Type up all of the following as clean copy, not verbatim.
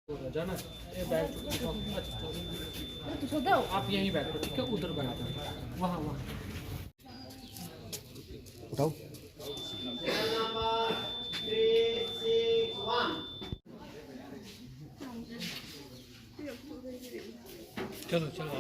जाना ये बैग आप यहीं बैठो ठीक है उधर बैठ जाओ वहाँ वहाँ उठाओ चलो चलो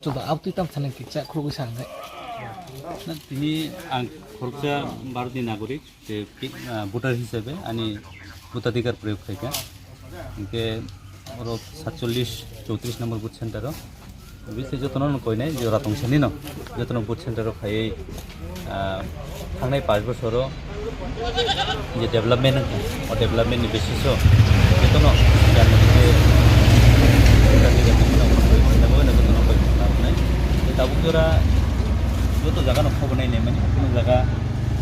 coba aku tuh tam sana kita kurang sangat না তিনি খরচা ভারতীয় নাগরিক যে ভোটার হিসেবে আনি ভোটাধিকার প্রয়োগ থেকে ইনকে ওর 47-34 নম্বর বুথ সেন্টারও বিশেষ যত্ন কই নাই যে রাতংসানি ন যত্ন বুথ সেন্টারও খাই थांनाय 5 বছরও যে ডেভেলপমেন্ট ও ডেভেলপমেন্টনি বেসিসও যত্ন জানি যে তাবুকরা যত জায়গা খবর নাই মানে কোনো জায়গা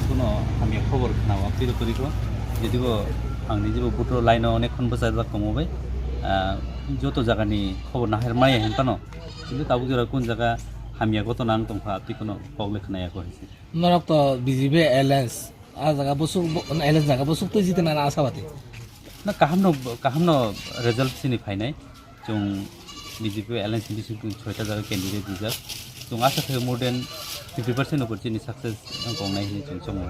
কোনো আমি খবর নাও আপনি করিব যদিও आंनि जेबो भोटर लाइनाव अनेकखन बजारबा कमबाय যত জায়গানি খবর না হের মাই হেনপানো কিন্তু তাবুকরা কোন জায়গা হামিয়া কত নাং তংফা আপনি কোনো পগলে খনায়া কইছে নরক তো বিজিবি এলএস আ জায়গা বসুক এলএস জায়গা বসুক তো জিতে না আশাবাদী না কাহামনো রেজাল্ট সিনি ফাইনাই जों বিজেপি এলএস ডিসি 6টা জায়গা ক্যান্ডিডেট রিজার্ভ जों आशा खालामो मोर देन 50% अपरचुनिटी सक्सेस गंनाय जों समाव